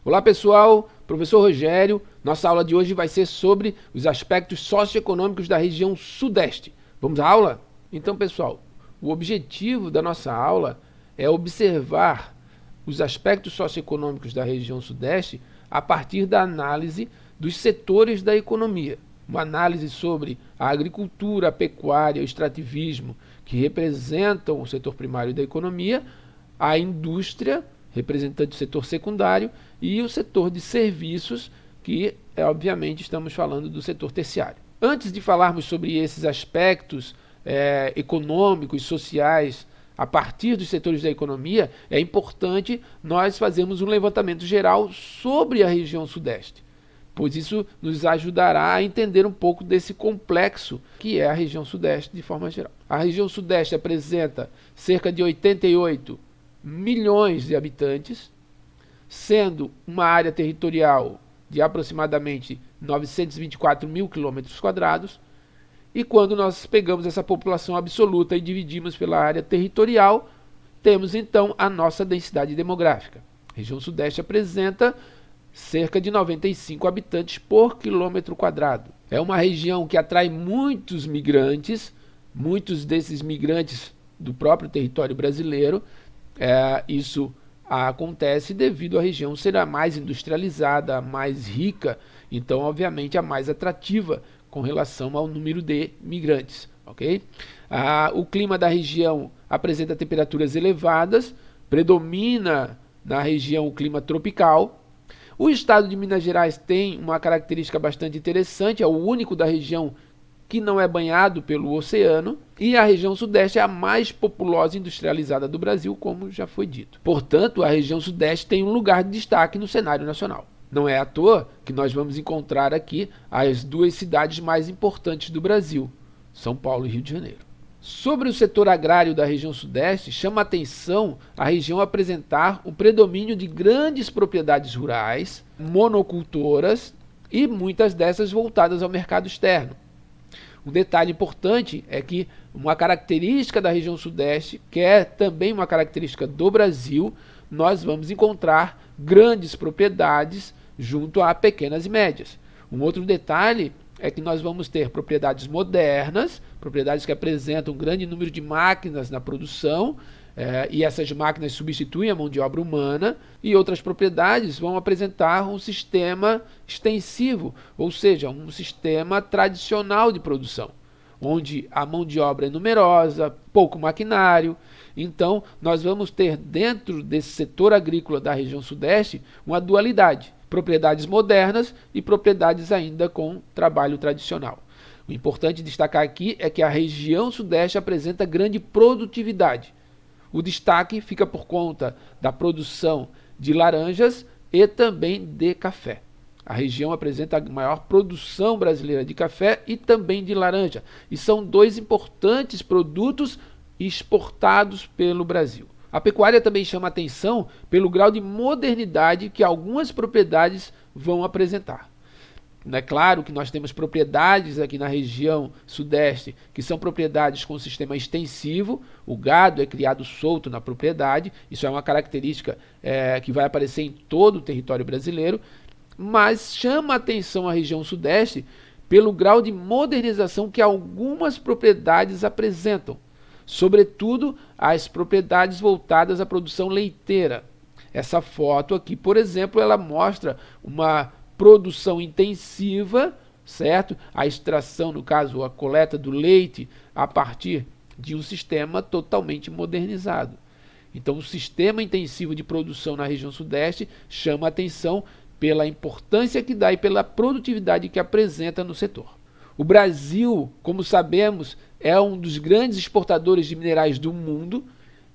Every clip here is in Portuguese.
Olá pessoal, professor Rogério. Nossa aula de hoje vai ser sobre os aspectos socioeconômicos da região Sudeste. Vamos à aula? Então pessoal, o objetivo da nossa aula é observar os aspectos socioeconômicos da região Sudeste a partir da análise dos setores da economia. Uma análise sobre a agricultura, a pecuária, o extrativismo, que representam o setor primário da economia, a indústria, representante do setor secundário, e o setor de serviços, que obviamente estamos falando do setor terciário. Antes de falarmos sobre esses aspectos econômicos, sociais, a partir dos setores da economia, é importante nós fazermos um levantamento geral sobre a região Sudeste, pois isso nos ajudará a entender um pouco desse complexo que é a região Sudeste de forma geral. A região Sudeste apresenta cerca de 88 milhões de habitantes, sendo uma área territorial de aproximadamente 924 mil quilômetros quadrados, e quando nós pegamos essa população absoluta e dividimos pela área territorial, temos então a nossa densidade demográfica. A região Sudeste apresenta cerca de 95 habitantes por quilômetro quadrado. É uma região que atrai muitos migrantes, muitos desses migrantes do próprio território brasileiro. Isso acontece devido à região ser a mais industrializada, a mais rica, então obviamente a mais atrativa com relação ao número de migrantes, ok? O clima da região apresenta temperaturas elevadas, predomina na região o clima tropical. O estado de Minas Gerais tem uma característica bastante interessante, é o único da região que não é banhado pelo oceano, e a região Sudeste é a mais populosa e industrializada do Brasil, como já foi dito. Portanto, a região Sudeste tem um lugar de destaque no cenário nacional. Não é à toa que nós vamos encontrar aqui as duas cidades mais importantes do Brasil, São Paulo e Rio de Janeiro. Sobre o setor agrário da região Sudeste, chama a atenção a região apresentar o predomínio de grandes propriedades rurais, monocultoras, e muitas dessas voltadas ao mercado externo. Um detalhe importante é que uma característica da região Sudeste, que é também uma característica do Brasil, nós vamos encontrar grandes propriedades junto a pequenas e médias. Um outro detalhe é que nós vamos ter propriedades modernas, propriedades que apresentam um grande número de máquinas na produção, e essas máquinas substituem a mão de obra humana, e outras propriedades vão apresentar um sistema extensivo, ou seja, um sistema tradicional de produção, onde a mão de obra é numerosa, pouco maquinário. Então, nós vamos ter dentro desse setor agrícola da região Sudeste uma dualidade, propriedades modernas e propriedades ainda com trabalho tradicional. O importante destacar aqui é que a região Sudeste apresenta grande produtividade. O destaque fica por conta da produção de laranjas e também de café. A região apresenta a maior produção brasileira de café e também de laranja, e são dois importantes produtos exportados pelo Brasil. A pecuária também chama atenção pelo grau de modernidade que algumas propriedades vão apresentar. É claro que nós temos propriedades aqui na região Sudeste que são propriedades com sistema extensivo, o gado é criado solto na propriedade, isso é uma característica que vai aparecer em todo o território brasileiro, mas chama a atenção a região Sudeste pelo grau de modernização que algumas propriedades apresentam, sobretudo as propriedades voltadas à produção leiteira. Essa foto aqui, por exemplo, ela mostra uma produção intensiva, certo? A extração, no caso, a coleta do leite a partir de um sistema totalmente modernizado. Então, o sistema intensivo de produção na região Sudeste chama a atenção pela importância que dá e pela produtividade que apresenta no setor. O Brasil, como sabemos, é um dos grandes exportadores de minerais do mundo,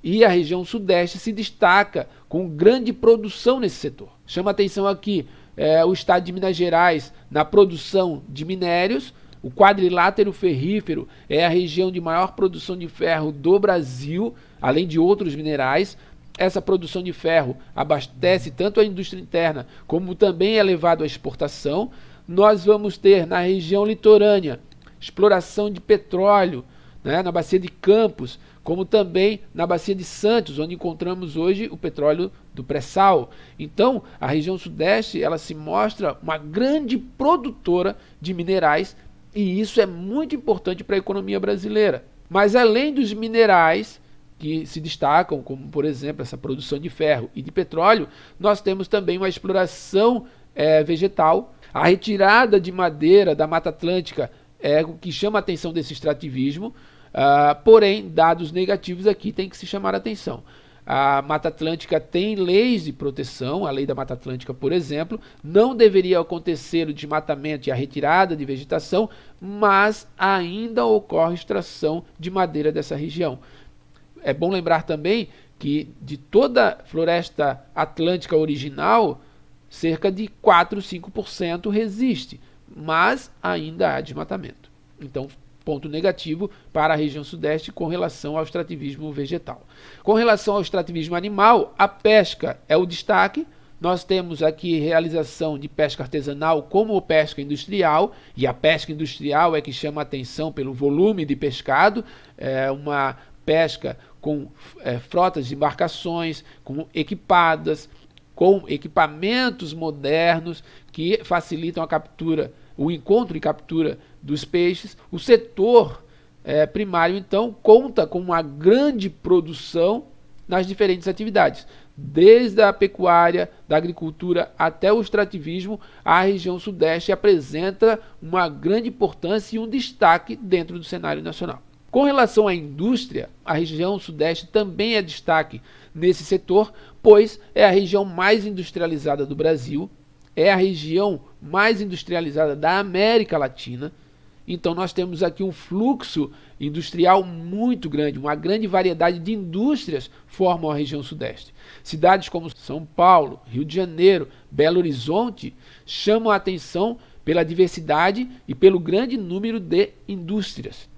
e a região Sudeste se destaca com grande produção nesse setor. Chama a atenção aqui o estado de Minas Gerais na produção de minérios. O quadrilátero ferrífero é a região de maior produção de ferro do Brasil, além de outros minerais. Essa produção de ferro abastece tanto a indústria interna como também é levado à exportação. Nós vamos ter na região litorânea exploração de petróleo, na Bacia de Campos, como também na Bacia de Santos, onde encontramos hoje o petróleo do pré-sal. Então, a região sudeste ela se mostra uma grande produtora de minerais e isso é muito importante para a economia brasileira. Mas além dos minerais que se destacam, como por exemplo essa produção de ferro e de petróleo, nós temos também uma exploração vegetal. A retirada de madeira da Mata Atlântica é o que chama a atenção desse extrativismo, porém, dados negativos aqui tem que se chamar a atenção. A Mata Atlântica tem leis de proteção, a lei da Mata Atlântica, por exemplo, não deveria acontecer o desmatamento e a retirada de vegetação, mas ainda ocorre extração de madeira dessa região. É bom lembrar também que de toda a floresta atlântica original, cerca de 4, 5% resiste, mas ainda há desmatamento. Então, ponto negativo para a região sudeste com relação ao extrativismo vegetal. Com relação ao extrativismo animal, a pesca é o destaque. Nós temos aqui realização de pesca artesanal como pesca industrial, e a pesca industrial é que chama a atenção pelo volume de pescado, é uma pesca com frotas de embarcações, equipadas, com equipamentos modernos que facilitam a captura, o encontro e captura dos peixes. O setor primário, então, conta com uma grande produção nas diferentes atividades. Desde a pecuária, da agricultura até o extrativismo, a região sudeste apresenta uma grande importância e um destaque dentro do cenário nacional. Com relação à indústria, a região sudeste também é destaque nesse setor, pois é a região mais industrializada do Brasil, é a região mais industrializada da América Latina. Então nós temos aqui um fluxo industrial muito grande, uma grande variedade de indústrias formam a região sudeste. Cidades como São Paulo, Rio de Janeiro, Belo Horizonte chamam a atenção pela diversidade e pelo grande número de indústrias.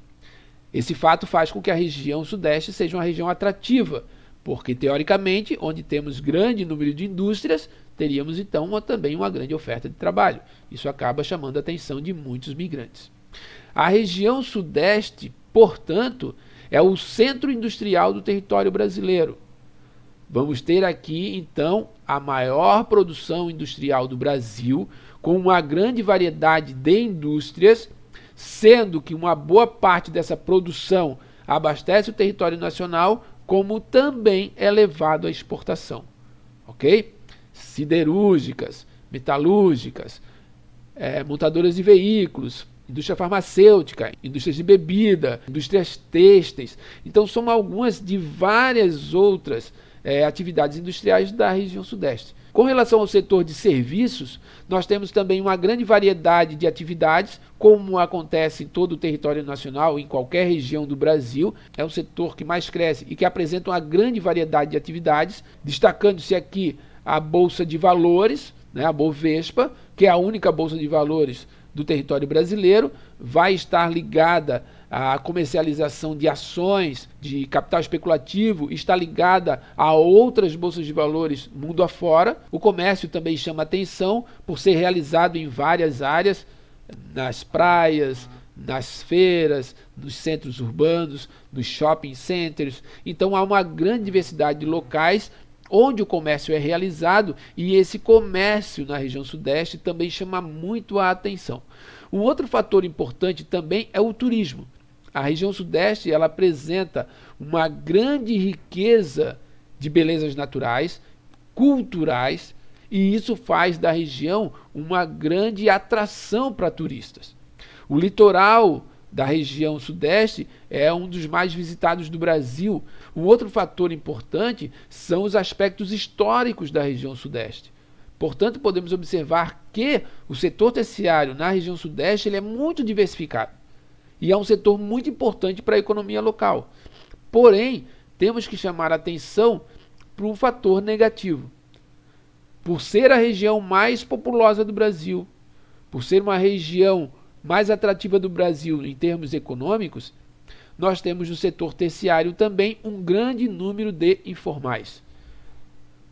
Esse fato faz com que a região sudeste seja uma região atrativa, porque teoricamente, onde temos grande número de indústrias, teríamos então também uma grande oferta de trabalho. Isso acaba chamando a atenção de muitos migrantes. A região sudeste, portanto, é o centro industrial do território brasileiro. Vamos ter aqui, então, a maior produção industrial do Brasil, com uma grande variedade de indústrias, sendo que uma boa parte dessa produção abastece o território nacional, como também é levado à exportação. Ok? Siderúrgicas, metalúrgicas, montadoras de veículos, indústria farmacêutica, indústrias de bebida, indústrias têxteis. Então são algumas de várias outras atividades industriais da região sudeste. Com relação ao setor de serviços, nós temos também uma grande variedade de atividades, como acontece em todo o território nacional, em qualquer região do Brasil. É um setor que mais cresce e que apresenta uma grande variedade de atividades, destacando-se aqui a Bolsa de Valores, a Bovespa, que é a única Bolsa de Valores do território brasileiro, vai estar ligada à comercialização de ações de capital especulativo, está ligada a outras bolsas de valores mundo afora. O comércio também chama atenção por ser realizado em várias áreas, nas praias, nas feiras, nos centros urbanos, nos shopping centers. Então há uma grande diversidade de locais onde o comércio é realizado, e esse comércio na região sudeste também chama muito a atenção. Um outro fator importante também é o turismo. A região sudeste ela apresenta uma grande riqueza de belezas naturais, culturais, e isso faz da região uma grande atração para turistas. O litoral da região sudeste é um dos mais visitados do Brasil. Um outro fator importante são os aspectos históricos da região sudeste. Portanto, podemos observar que o setor terciário na região sudeste ele é muito diversificado e é um setor muito importante para a economia local. Porém, temos que chamar a atenção para um fator negativo. Por ser a região mais populosa do Brasil, por ser uma região mais atrativa do Brasil em termos econômicos, nós temos no setor terciário também um grande número de informais,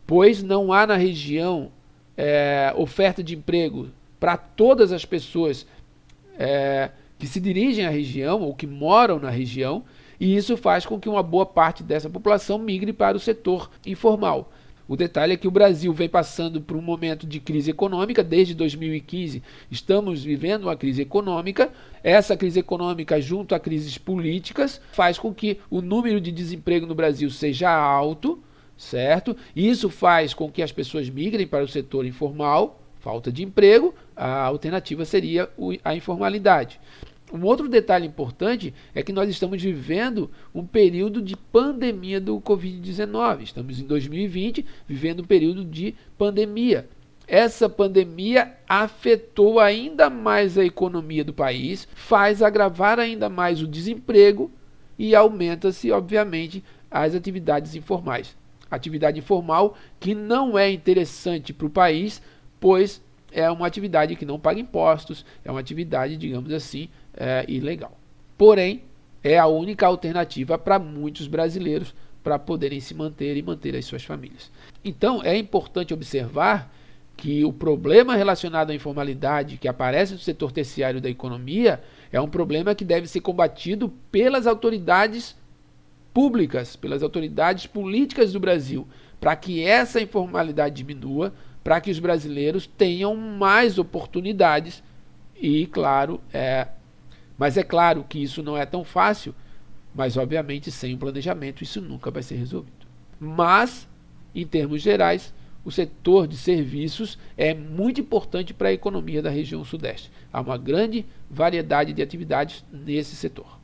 pois não há na região oferta de emprego para todas as pessoas que se dirigem à região ou que moram na região, e isso faz com que uma boa parte dessa população migre para o setor informal. O detalhe é que o Brasil vem passando por um momento de crise econômica, desde 2015 estamos vivendo uma crise econômica. Essa crise econômica, junto a crises políticas, faz com que o número de desemprego no Brasil seja alto, certo? Isso faz com que as pessoas migrem para o setor informal, falta de emprego, a alternativa seria a informalidade. Um outro detalhe importante é que nós estamos vivendo um período de pandemia do Covid-19. Estamos em 2020, vivendo um período de pandemia. Essa pandemia afetou ainda mais a economia do país, faz agravar ainda mais o desemprego e aumenta-se, obviamente, as atividades informais. Atividade informal que não é interessante para o país, pois é uma atividade que não paga impostos, é uma atividade, digamos assim, ilegal. Porém, é a única alternativa para muitos brasileiros para poderem se manter e manter as suas famílias. Então, é importante observar que o problema relacionado à informalidade que aparece no setor terciário da economia é um problema que deve ser combatido pelas autoridades públicas, pelas autoridades políticas do Brasil, para que essa informalidade diminua, para que os brasileiros tenham mais oportunidades e, claro, mas é claro que isso não é tão fácil, mas obviamente sem um planejamento isso nunca vai ser resolvido. Mas, em termos gerais, o setor de serviços é muito importante para a economia da região sudeste. Há uma grande variedade de atividades nesse setor.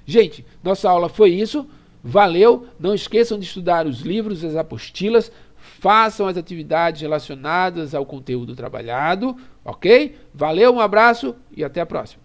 Gente, nossa aula foi isso. Valeu! Não esqueçam de estudar os livros, as apostilas, façam as atividades relacionadas ao conteúdo trabalhado, ok? Valeu, um abraço e até a próxima.